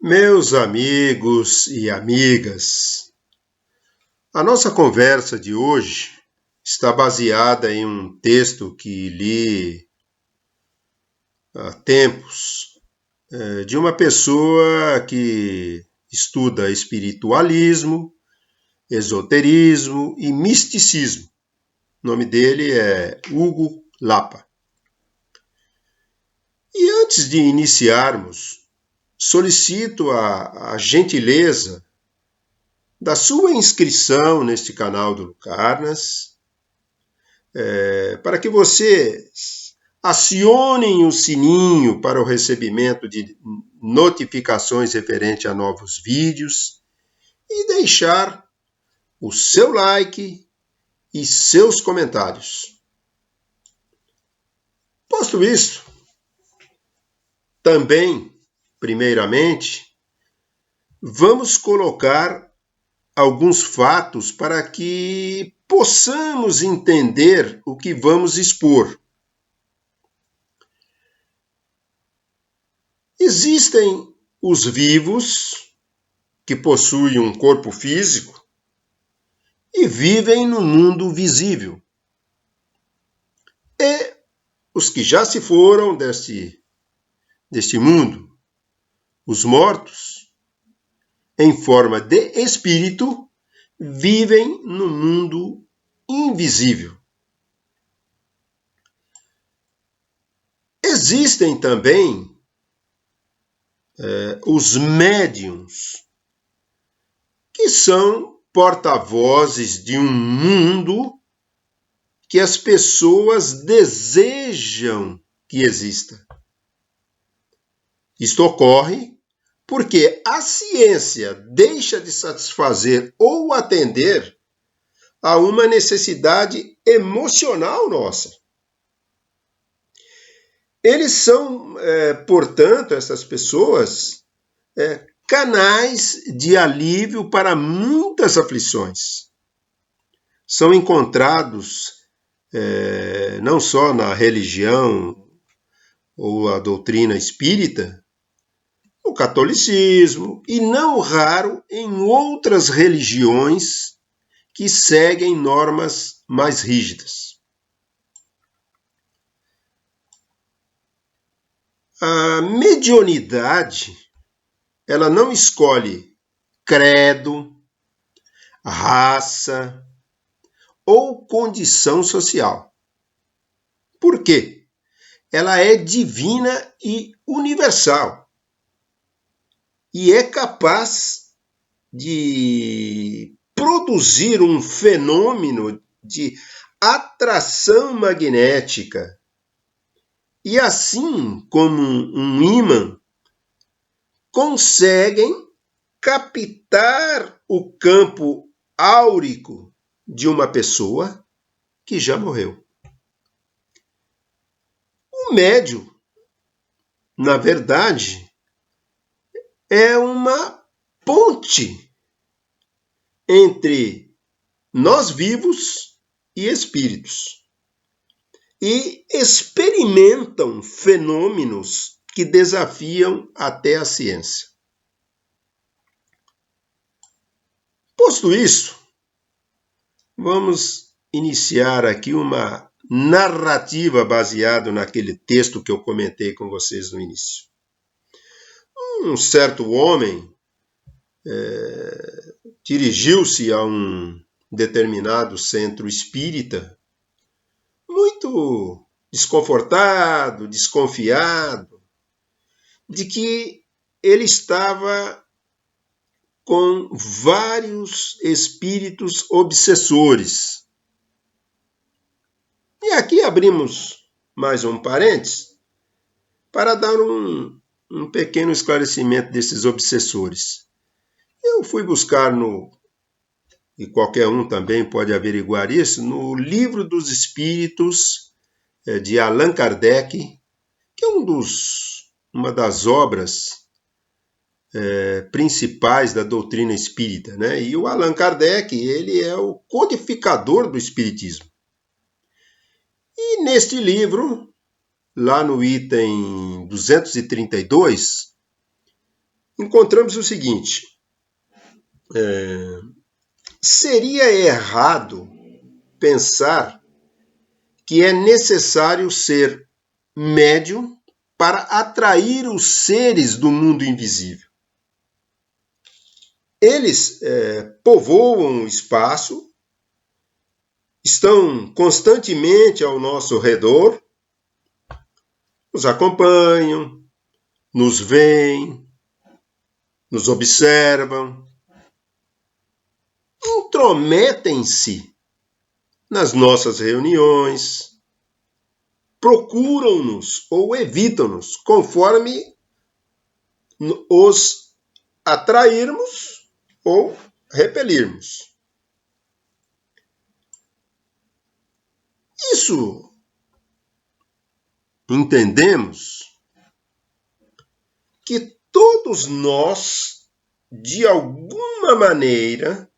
Meus amigos e amigas, a nossa conversa de hoje está baseada em um texto que li há tempos, de uma pessoa que estuda espiritualismo, esoterismo e misticismo. O nome dele é Hugo Lapa. E antes de iniciarmos, solicito a gentileza da sua inscrição neste canal do Lucarnas, para que vocês acionem o sininho para o recebimento de notificações referente a novos vídeos e deixar o seu like e seus comentários. Posto isto, também, primeiramente, vamos colocar alguns fatos para que possamos entender o que vamos expor. Existem os vivos, que possuem um corpo físico e vivem no mundo visível. E os que já se foram deste mundo, os mortos, em forma de espírito, vivem no mundo invisível. Existem também os médiuns, que são porta-vozes de um mundo que as pessoas desejam que exista. Isto ocorre porque a ciência deixa de satisfazer ou atender a uma necessidade emocional nossa. Eles são, portanto, essas pessoas, canais de alívio para muitas aflições. São encontrados não só na religião ou a doutrina espírita, no catolicismo e não raro em outras religiões que seguem normas mais rígidas. A mediunidade, ela não escolhe credo, raça ou condição social. Por quê? Ela é divina e universal e é capaz de produzir um fenômeno de atração magnética e, assim como um ímã, conseguem captar o campo áurico de uma pessoa que já morreu. O médium, na verdade, é uma ponte entre nós vivos e espíritos. E experimentam fenômenos que desafiam até a ciência. Posto isso, vamos iniciar aqui uma narrativa baseada naquele texto que eu comentei com vocês no início. Um certo homem dirigiu-se a um determinado centro espírita, muito desconfortado, desconfiado, de que ele estava com vários espíritos obsessores. E aqui abrimos mais um parênteses para dar um pequeno esclarecimento desses obsessores. Eu fui buscar e qualquer um também pode averiguar isso, no Livro dos Espíritos, de Allan Kardec, que é uma das obras principais da doutrina espírita, né? E o Allan Kardec, ele é o codificador do espiritismo. E neste livro, lá no item 232, encontramos o seguinte: seria errado pensar que é necessário ser médium para atrair os seres do mundo invisível. Eles povoam o espaço, estão constantemente ao nosso redor, nos acompanham, nos veem, nos observam, intrometem-se nas nossas reuniões, procuram-nos ou evitam-nos, conforme os atrairmos ou repelirmos. Isso entendemos que todos nós, de alguma maneira,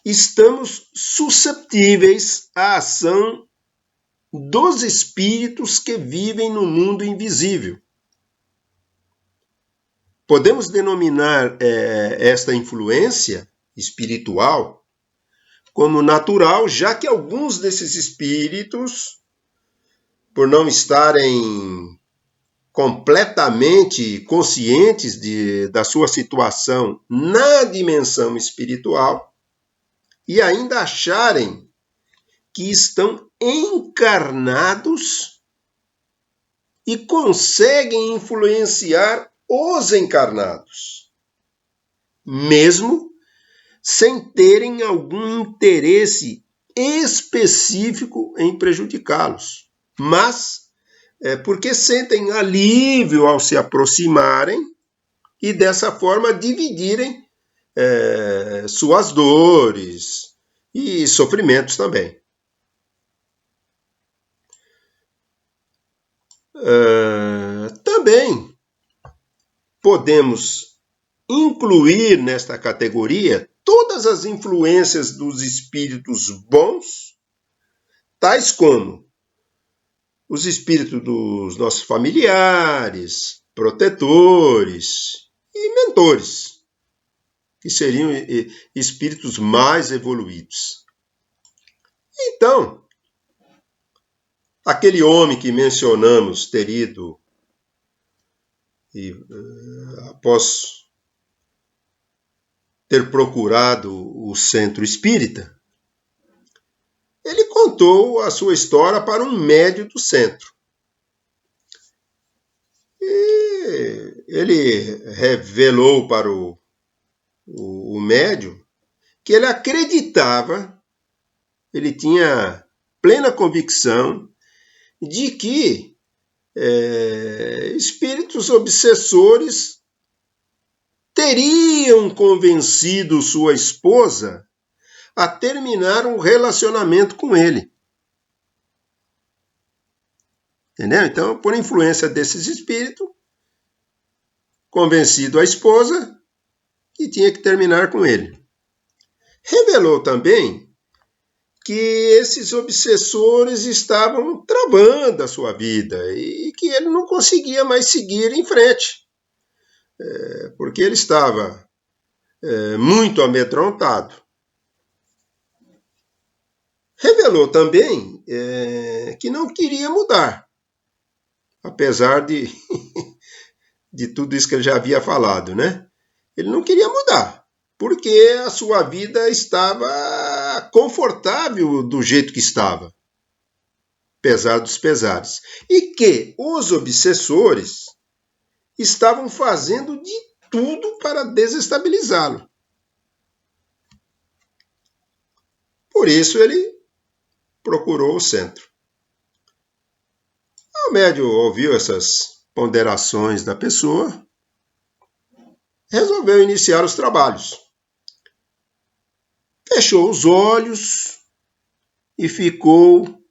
estamos suscetíveis à ação dos espíritos que vivem no mundo invisível. Podemos denominar esta influência espiritual como natural, já que alguns desses espíritos, por não estarem completamente conscientes da sua situação na dimensão espiritual e ainda acharem que estão encarnados e conseguem influenciar os encarnados, mesmo sem terem algum interesse específico em prejudicá-los, mas porque sentem alívio ao se aproximarem e dessa forma dividirem suas dores e sofrimentos também. Também podemos incluir nesta categoria todas as influências dos espíritos bons, tais como os espíritos dos nossos familiares, protetores e mentores, que seriam espíritos mais evoluídos. Então, aquele homem que mencionamos ter ido após ter procurado o centro espírita, ele contou a sua história para um médium do centro. E ele revelou para o médium que ele acreditava, ele tinha plena convicção de que espíritos obsessores teriam convencido sua esposa a terminar um relacionamento com ele. Entendeu? Então, por influência desses espíritos, convencido a esposa que tinha que terminar com ele. Revelou também que esses obsessores estavam travando a sua vida e que ele não conseguia mais seguir em frente, porque ele estava muito amedrontado. Revelou também que não queria mudar, apesar de tudo isso que ele já havia falado, né? Ele não queria mudar, porque a sua vida estava confortável do jeito que estava, apesar dos pesares. E que os obsessores estavam fazendo de tudo para desestabilizá-lo. Por isso ele procurou o centro. O médium ouviu essas ponderações da pessoa, resolveu iniciar os trabalhos. Fechou os olhos e ficou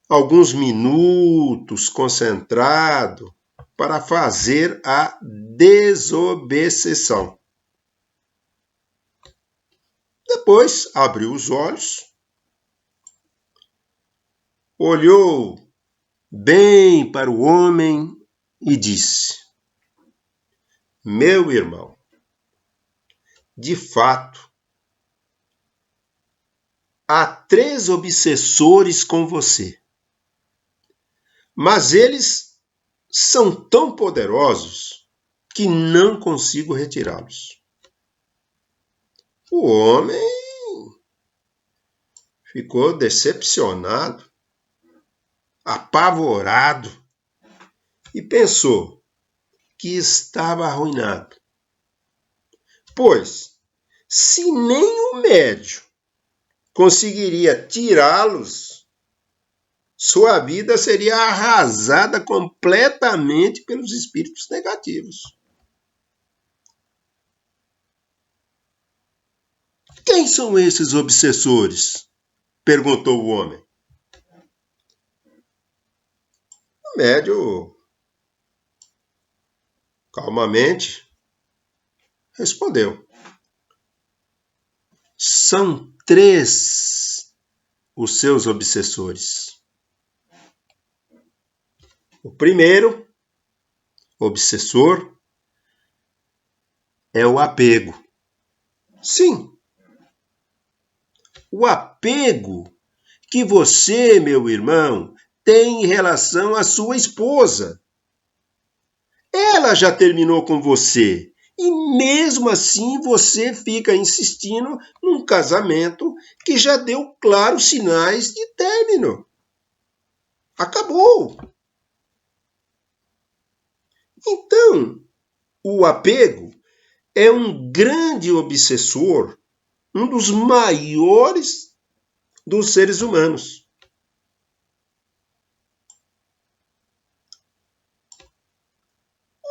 alguns minutos concentrado para fazer a desobsessão. Depois abriu os olhos, olhou bem para o homem e disse: Meu irmão, de fato, há 3 obsessores com você, mas eles são tão poderosos que não consigo retirá-los. O homem ficou decepcionado, apavorado e pensou que estava arruinado. Pois, se nem o médium conseguiria tirá-los, sua vida seria arrasada completamente pelos espíritos negativos. Quem são esses obsessores? Perguntou o homem. O médium, calmamente, respondeu. São 3 os seus obsessores. O primeiro obsessor é o apego. Sim, o apego que você, meu irmão, tem em relação à sua esposa. Ela já terminou com você e mesmo assim você fica insistindo num casamento que já deu claros sinais de término. Acabou. Então, o apego é um grande obsessor, um dos maiores dos seres humanos.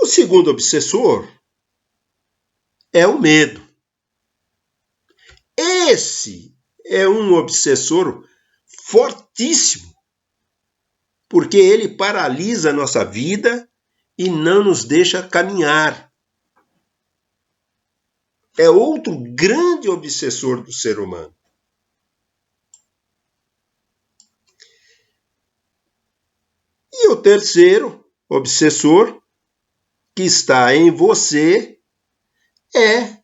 O segundo obsessor é o medo. Esse é um obsessor fortíssimo, porque ele paralisa a nossa vida e não nos deixa caminhar. É outro grande obsessor do ser humano. E o terceiro obsessor que está em você é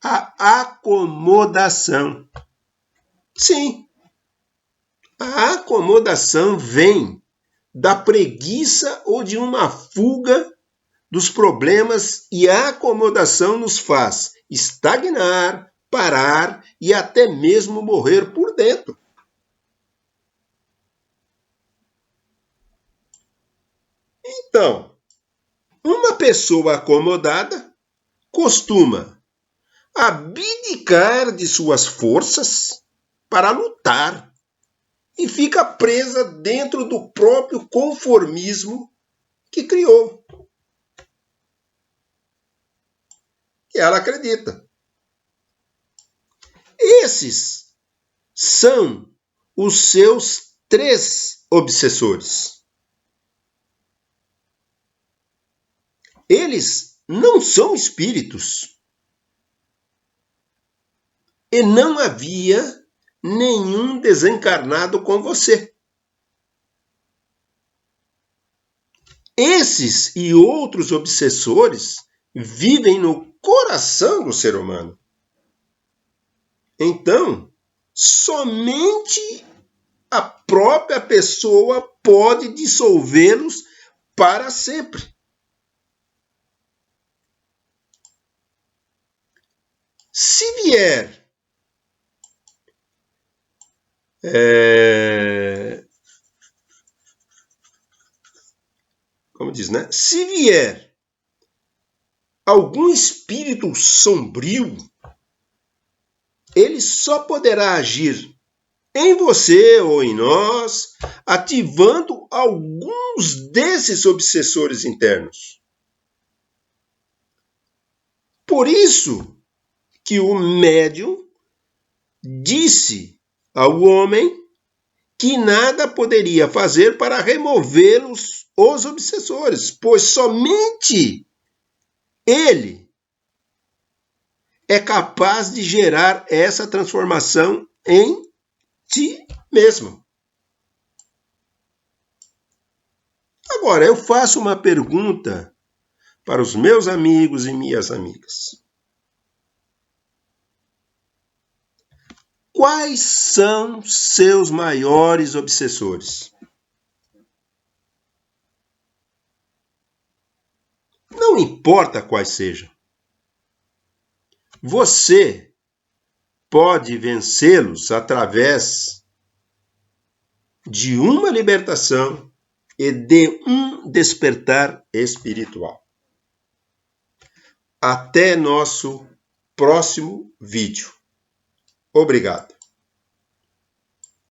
a acomodação. Sim, a acomodação vem da preguiça ou de uma fuga dos problemas e a acomodação nos faz estagnar, parar e até mesmo morrer por dentro. Então, uma pessoa acomodada costuma abdicar de suas forças para lutar e fica presa dentro do próprio conformismo que criou. Que ela acredita. Esses são os seus 3 obsessores. Eles não são espíritos. E não havia nenhum desencarnado com você. Esses e outros obsessores vivem no coração do ser humano. Então, somente a própria pessoa pode dissolvê-los para sempre. Se vier como diz, né? Se vier algum espírito sombrio, ele só poderá agir em você ou em nós, ativando alguns desses obsessores internos. Por isso que o médium disse ao homem que nada poderia fazer para removê-los, os obsessores, pois somente ele é capaz de gerar essa transformação em ti mesmo. Agora, eu faço uma pergunta para os meus amigos e minhas amigas. Quais são seus maiores obsessores? Não importa quais sejam. Você pode vencê-los através de uma libertação e de um despertar espiritual. Até nosso próximo vídeo. Obrigado.